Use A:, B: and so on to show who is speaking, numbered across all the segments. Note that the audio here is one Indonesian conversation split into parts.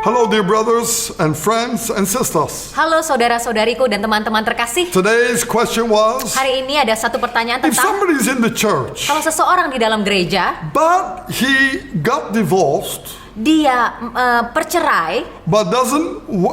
A: Hello dear brothers and friends and sisters.
B: Halo saudara-saudariku dan teman-teman terkasih.
A: Today's question was,
B: Hari ini ada satu pertanyaan
A: if
B: tentang
A: somebody's in the church,
B: kalau seseorang di dalam gereja,
A: but he got divorced,
B: dia percerai,
A: but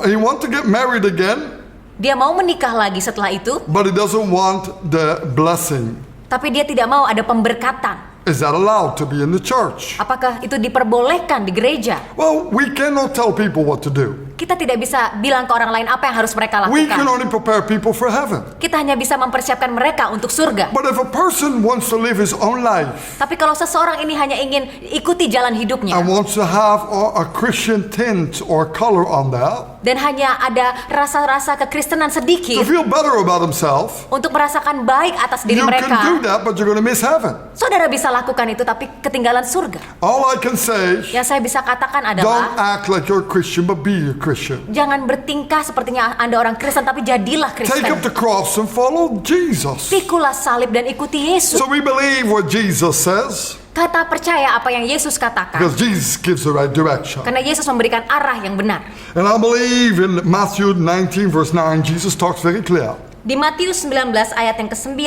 A: he want to get married again,
B: dia mau menikah lagi setelah itu,
A: but he doesn't want the blessing.
B: tapi dia tidak mau ada pemberkatan.
A: Is that allowed to be in the church?
B: Apakah itu diperbolehkan di gereja?
A: Well, we cannot tell people what to do.
B: Kita tidak bisa bilang ke orang lain apa yang harus mereka
A: We can
B: lakukan.
A: only prepare people for heaven.
B: Kita hanya bisa mempersiapkan mereka untuk surga.
A: But if a person wants to live his own life
B: Tapi kalau seseorang ini hanya ingin ikuti jalan hidupnya
A: and wants to have a Christian tint or color on that,
B: dan hanya ada rasa-rasa kekristenan
A: to
B: sedikit
A: feel better about himself,
B: untuk merasakan baik atas diri
A: you can
B: mereka,
A: do that, but you're going to miss heaven.
B: saudara bisa lakukan itu tapi ketinggalan surga.
A: All I can say,
B: Yang saya bisa katakan
A: don't
B: adalah
A: act like you're a Christian, but be a Christian.
B: jangan bertingkah sepertinya Anda orang Kristen, tapi jadilah
A: Take
B: Kristen.
A: up the cross and follow Jesus.
B: Pikulah salib dan ikuti Yesus.
A: So we believe what Jesus says,
B: Kata percaya apa yang Yesus katakan,
A: because Jesus gives the right direction.
B: karena Yesus memberikan arah yang benar.
A: And I believe in Matthew 19 verse 9, Jesus talks very clear.
B: Di Matius 19 ayat yang ke-9,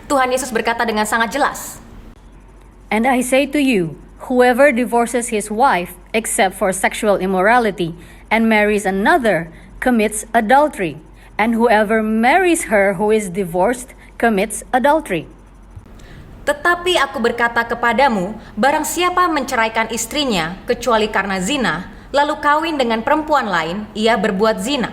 B: Tuhan Yesus berkata dengan sangat jelas,
C: And I say to you, whoever divorces his wife except for sexual immorality and marries another commits adultery, and whoever marries her who is divorced commits adultery.
B: Tetapi aku berkata kepadamu, barang siapa menceraikan istrinya kecuali karena zina, lalu kawin dengan perempuan lain, ia berbuat zina.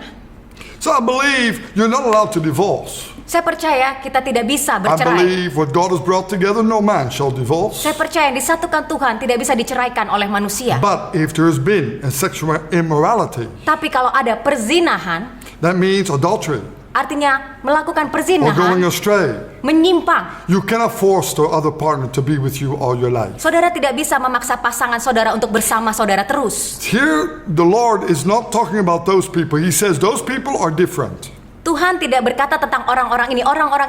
A: So I believe you're not allowed to divorce.
B: Saya percaya kita tidak bisa
A: I
B: bercerai.
A: believe what God has brought together, no man shall divorce.
B: Saya percaya yang disatukan Tuhan tidak bisa diceraikan oleh manusia.
A: But if there has been a sexual immorality,
B: Tapi kalau ada perzinahan,
A: that means adultery
B: artinya melakukan
A: or going
B: perzinahan,
A: astray.
B: menyimpang.
A: You cannot force the other partner to be with you all your life.
B: Saudara tidak bisa memaksa pasangan saudara untuk bersama saudara terus.
A: Here, the Lord is not talking about those people. He says those people are different.
B: Tuhan tidak berkata tentang orang-orang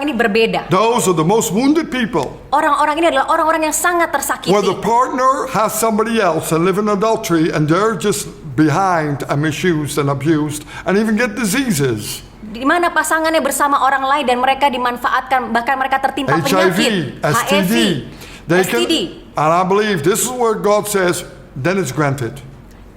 B: ini berbeda.
A: Those are the most wounded people.
B: Orang-orang ini adalah orang-orang yang sangat
A: Where the
B: tersakiti.
A: partner has somebody else and live in adultery and they're just behind and misused and abused and even get diseases.
B: Di mana pasangannya bersama orang lain dan mereka dimanfaatkan, bahkan mereka tertimpa
A: HIV,
B: penyakit,
A: STD. They can,
B: STD.
A: and I believe this is where God says, then it's granted.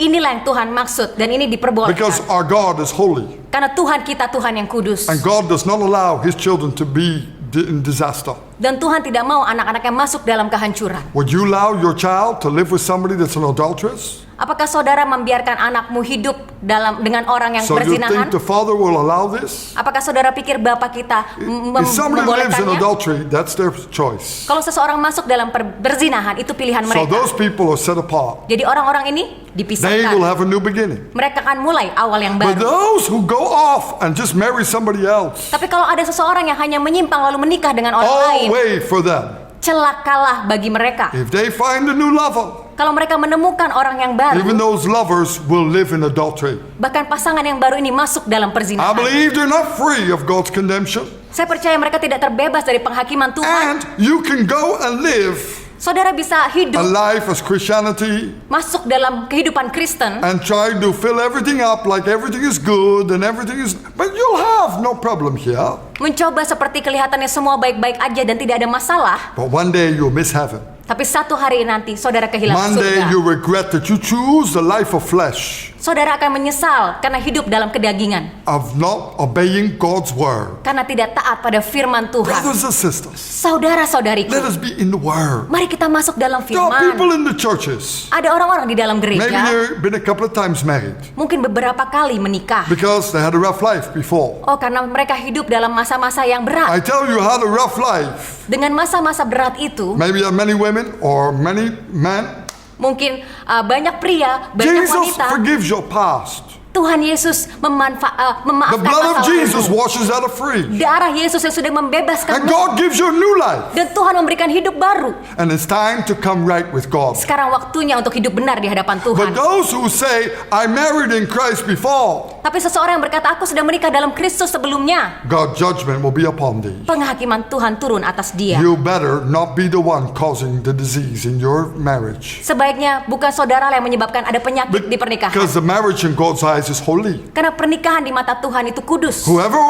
B: Inilah yang Tuhan maksud dan ini diperbolehkan.
A: Because our God is holy.
B: Karena Tuhan kita Tuhan yang kudus.
A: And God does not allow His children to be in disaster.
B: Dan Tuhan tidak mau anak-anaknya masuk dalam kehancuran.
A: Would you allow your child to live with somebody that's an adulteress?
B: Apakah saudara membiarkan anakmu hidup dengan orang yang
A: So you
B: berzinahan?
A: think the father will allow this?
B: Apakah saudara pikir bapak kita
A: If somebody lives in
B: membolehkannya?
A: adultery, that's their choice.
B: Kalau seseorang masuk dalam berzinahan, itu pilihan
A: So
B: mereka.
A: those people are set apart.
B: Jadi orang-orang ini
A: They will
B: dipisahkan.
A: have a new beginning.
B: Mereka akan mulai awal yang
A: But
B: baru.
A: those who go off and just marry somebody else,
B: Tapi kalau ada seseorang yang hanya menyimpang lalu menikah dengan orang
A: all
B: lain,
A: way for them.
B: celakalah bagi mereka.
A: If they find a new lover,
B: Kalau mereka menemukan orang yang
A: even
B: baru,
A: those lovers will live in adultery.
B: bahkan pasangan yang baru ini masuk dalam
A: I
B: perzinahan.
A: believe they're not free of God's condemnation.
B: Saya percaya mereka tidak terbebas dari penghakiman Tuhan.
A: And you can go and live
B: Saudara bisa
A: a
B: hidup,
A: life as Christianity
B: masuk dalam kehidupan Kristen,
A: and try to fill everything up like everything is good and everything is, but you'll have no problem here.
B: mencoba seperti kelihatannya semua baik-baik aja dan tidak ada masalah.
A: But one day you'll miss heaven.
B: Tapi satu hari nanti saudara kehilangan
A: One day
B: surga.
A: you regret that you choose the life of flesh,
B: Saudara akan menyesal karena hidup dalam kedagingan,
A: of not obeying God's word.
B: karena tidak taat pada firman Tuhan.
A: Brothers and sisters,
B: Saudara-saudariku,
A: let us be in the word.
B: mari kita masuk dalam
A: There are people
B: firman.
A: in the churches.
B: Ada orang-orang di dalam
A: Maybe
B: gereja,
A: they've been a couple of times married
B: mungkin beberapa kali menikah.
A: because they had a rough life before.
B: Oh, karena mereka hidup dalam masa-masa yang berat.
A: I tell you, had a rough life.
B: Dengan masa-masa berat itu,
A: Maybe there are many women or many men.
B: mungkin banyak pria, banyak
A: Jesus
B: wanita.
A: forgives your past.
B: Tuhan Yesus
A: The
B: memaafkan
A: blood of
B: masa
A: Jesus
B: lalumu.
A: washes that free.
B: Darah Yesus yang sudah
A: And
B: membebaskanmu.
A: God gives you a new life.
B: Dan Tuhan memberikan hidup baru.
A: And it's time to come right with God.
B: Sekarang waktunya untuk hidup benar di hadapan
A: But
B: Tuhan.
A: those who say, I married in Christ before,
B: Tapi seseorang yang berkata, aku sudah menikah dalam Kristus sebelumnya,
A: God's judgment will be upon thee.
B: penghakiman Tuhan turun atas dia.
A: You better not be the one causing the disease in your marriage.
B: Sebaiknya bukan saudara yang menyebabkan ada penyakit di pernikahan.
A: Because the marriage in God's eyes is holy.
B: Karena pernikahan di mata Tuhan itu kudus.
A: Whoever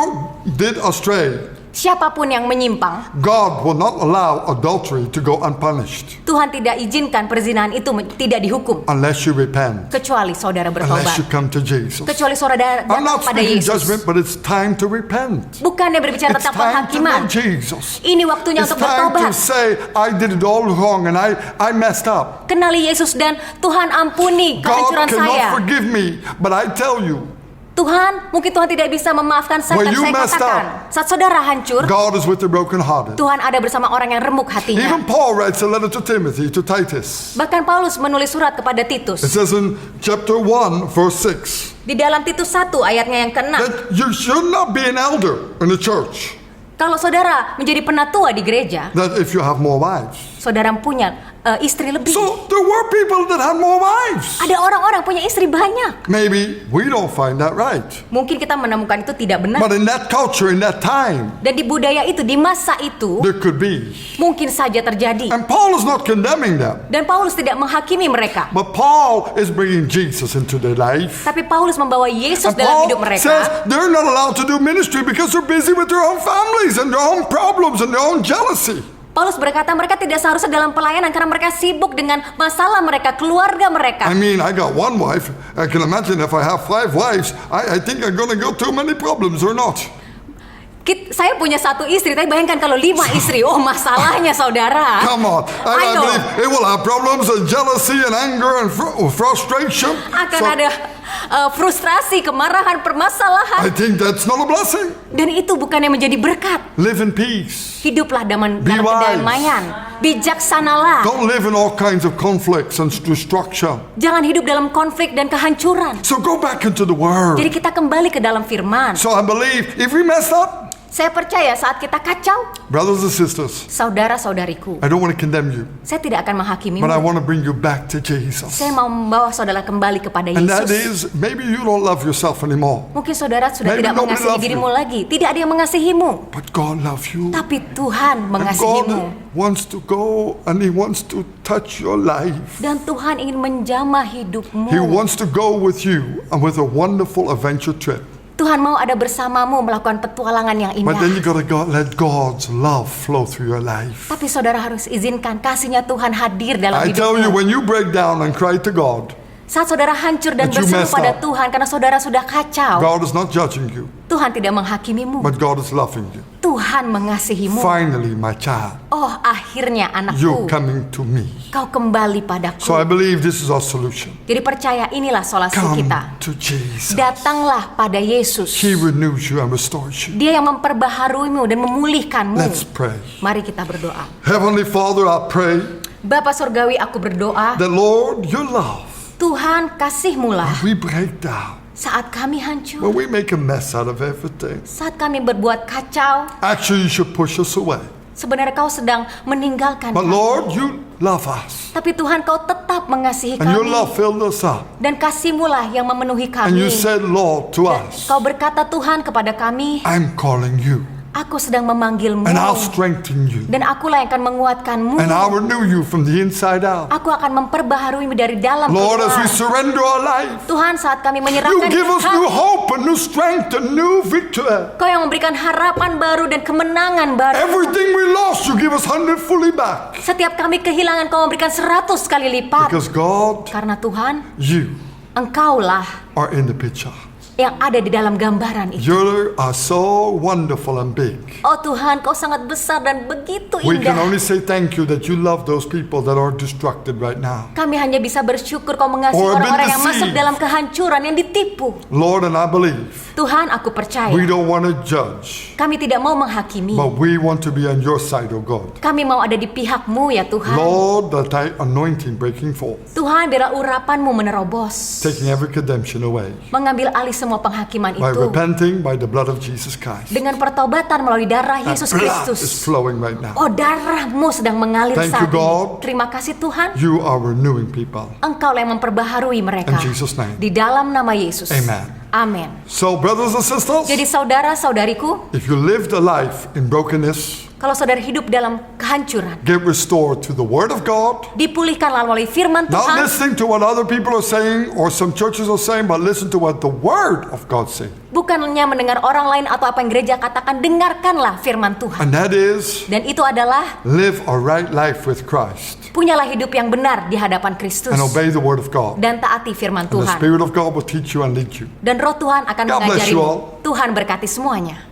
A: did astray,
B: Siapapun yang menyimpang,
A: God will not allow adultery to go unpunished
B: Tuhan tidak izinkan perzinahan itu tidak dihukum.
A: unless you repent,
B: Kecuali saudara
A: unless you
B: bertobat.
A: come to Jesus.
B: Kecuali saudara
A: I'm
B: datang
A: not
B: pada
A: speaking
B: Yesus.
A: judgment, but it's time to repent.
B: Bukannya berbicara
A: It's
B: tentang
A: time to
B: penghakiman.
A: know Jesus.
B: Ini waktunya
A: It's
B: untuk
A: time to
B: bertobat.
A: say, I did it all wrong and I messed up.
B: Kenali Yesus dan Tuhan ampuni
A: God
B: kehancuran saya.
A: cannot forgive me, but I tell you,
B: Tuhan, mungkin Tuhan tidak bisa memaafkan saya,
A: When
B: dan
A: you
B: saya
A: messed
B: katakan, saat saudara hancur,
A: God is with the brokenhearted.
B: Tuhan ada bersama orang yang remuk hatinya.
A: Even Paul writes a letter to Timothy, to Titus.
B: Bahkan Paulus menulis surat kepada
A: It
B: Titus.
A: says in chapter 1, verse 6,
B: Di dalam Titus 1 ayatnya yang ke-6,
A: that you should not be an elder in the church,
B: kalau saudara menjadi penatua di gereja,
A: that if you have more wives.
B: saudara punya istri lebih.
A: So there were people that had more wives.
B: Ada orang-orang punya istri banyak.
A: Maybe we don't find that right.
B: Mungkin kita menemukan itu tidak benar.
A: But in that culture, in that time,
B: Dan di budaya itu, di masa itu,
A: there could be.
B: mungkin saja terjadi.
A: And Paul is not condemning them.
B: Dan Paulus tidak menghakimi mereka.
A: But Paul is bringing Jesus into their life.
B: Tapi Paulus membawa Yesus
A: And
B: dalam
A: Paul
B: hidup mereka.
A: says they're not allowed to do ministry because they're busy with their own families and their own problems and their own jealousy.
B: Paulus berkata mereka tidak seharusnya dalam pelayanan karena mereka sibuk dengan masalah mereka, keluarga mereka.
A: I mean, I got one wife. I can imagine if I have 5 wives, I think I'm going to go too many problems or not.
B: Saya punya 1 istri, tapi bayangkan kalau 5 istri. Oh, masalahnya saudara.
A: Come on. I
B: know.
A: believe it will have problems and jealousy and anger and frustration.
B: Akan
A: So,
B: ada frustrasi, kemarahan, permasalahan.
A: I think that's not a blessing.
B: Dan itu bukannya menjadi berkat.
A: Live in peace.
B: Hiduplah dalam
A: Be wise.
B: kedamaian. Bijaksanalah.
A: Don't live in all kinds of conflicts and destruction.
B: Jangan hidup dalam konflik dan kehancuran.
A: So go back into the Word.
B: Jadi kita kembali ke dalam firman.
A: So I believe if we messed up,
B: Saya percaya saat kita kacau,
A: brothers and sisters,
B: saudara-saudariku,
A: I don't want to condemn you,
B: saya tidak akan menghakimimu.
A: but I want to bring you back to Jesus.
B: Saya mau membawa saudara kembali kepada
A: And that
B: Yesus.
A: is, maybe you don't love yourself anymore,
B: Mungkin saudara sudah
A: Maybe
B: tidak
A: nobody
B: mengasihi
A: love
B: dirimu
A: you.
B: lagi. Tidak ada yang mengasihimu.
A: but God loves you.
B: Tapi Tuhan
A: And
B: mengasihimu.
A: God wants to go and He wants to touch your life.
B: Dan Tuhan ingin menjamah hidupmu.
A: He wants to go with you and with a wonderful adventure trip.
B: Tuhan mau ada bersamamu melakukan petualangan yang
A: But then you
B: indah.
A: gotta let God's love flow through your life.
B: Tapi saudara harus izinkan kasihnya Tuhan hadir dalam
A: I tell you,
B: hidupmu.
A: when you break down and cry to God,
B: Saat saudara hancur dan
A: That you
B: berseru
A: messed
B: pada
A: up.
B: Tuhan karena saudara sudah kacau,
A: God is not judging you,
B: Tuhan tidak menghakimimu.
A: but God is loving you.
B: Tuhan mengasihimu.
A: Finally, my child,
B: Oh, akhirnya
A: you're
B: anakku,
A: coming to me.
B: kau kembali padaku.
A: So I believe this is our solution.
B: Jadi percaya inilah solusi
A: Come
B: kita.
A: to Jesus.
B: Datanglah pada Yesus.
A: He renews you and restores you.
B: Dia yang memperbaharuimu dan memulihkanmu.
A: Let's pray.
B: Mari kita berdoa.
A: Heavenly Father, I pray
B: Bapa Surgawi, aku berdoa,
A: that, Lord, your love,
B: Tuhan kasih-Mulah
A: we break down,
B: saat kami hancur,
A: when we make a mess out of everything.
B: saat kami berbuat kacau.
A: Actually, you should push us away.
B: Sebenarnya kau sedang meninggalkan
A: But
B: kami.
A: Lord, you love us.
B: Tapi Tuhan, kau tetap mengasihi
A: And your
B: kami.
A: love filled us up.
B: Dan kasih-Mulah yang memenuhi
A: And
B: kami.
A: you said, Lord, to
B: Dan
A: us,
B: kau berkata, Tuhan, kepada kami,
A: I'm calling you.
B: aku sedang memanggilmu.
A: And I'll strengthen you.
B: Dan akulah yang akan menguatkanmu.
A: And I'll renew you from the inside out.
B: Aku akan memperbaharuimu dari dalam
A: Lord, as we
B: keluar.
A: surrender our life,
B: Tuhan, saat kami
A: you
B: menyerahkan
A: give us
B: hati,
A: new hope and new strength and new victory.
B: Kau yang memberikan harapan baru dan kemenangan baru.
A: Everything we lost, you give us 100 fully back.
B: Setiap kami kehilangan, kau memberikan 100 kali lipat.
A: Because God,
B: Karena Tuhan,
A: you
B: Engkaulah
A: are in the picture.
B: yang ada di dalam gambaran itu.
A: You are so wonderful and big.
B: Oh Tuhan, kau sangat besar dan begitu
A: We can
B: indah.
A: only say thank you that you love those people that are destructed right now.
B: Kami hanya bisa bersyukur kau mengasihi
A: Or been
B: orang-orang yang masuk
A: deceived.
B: dalam kehancuran, yang ditipu.
A: Lord, and I believe
B: Tuhan, aku percaya.
A: we don't want to judge,
B: Kami tidak mau menghakimi.
A: but we want to be on your side, oh God.
B: Kami mau ada di pihakmu ya Tuhan.
A: Lord, that thy anointing breaking forth,
B: Tuhan, biarlah urapanmu menerobos.
A: taking every condemnation away.
B: Mengambil alih semua semua penghakiman
A: by
B: itu
A: repenting by the blood of Jesus Christ.
B: dengan pertobatan melalui darah
A: That
B: Yesus
A: blood is
B: Kristus.
A: flowing right now.
B: Oh, darahmu sedang mengalir
A: Thank
B: saat
A: you, God.
B: ini. Terima kasih Tuhan.
A: You are renewing people.
B: Engkau yang memperbaharui mereka.
A: In Jesus' name.
B: Di dalam nama Yesus.
A: Amen.
B: Amin.
A: So, brothers and sisters,
B: Jadi saudara-saudariku,
A: if you lived a life in brokenness,
B: kalau saudara hidup dalam kehancuran,
A: get restored to the Word of God,
B: dipulihkan melalui firman
A: not
B: Tuhan,
A: listening to what other people are saying or some churches are saying, but listen to what the Word of God says.
B: bukannya mendengar orang lain atau apa yang gereja katakan, dengarkanlah firman Tuhan.
A: And that is,
B: Dan itu adalah
A: live a right life with Christ
B: punyalah hidup yang benar di hadapan Kristus
A: and obey the Word of God.
B: dan taati firman
A: And the
B: Tuhan.
A: Spirit of God will teach you and lead you.
B: Dan roh Tuhan akan
A: God bless you all.
B: mengajarimu. Tuhan berkati semuanya.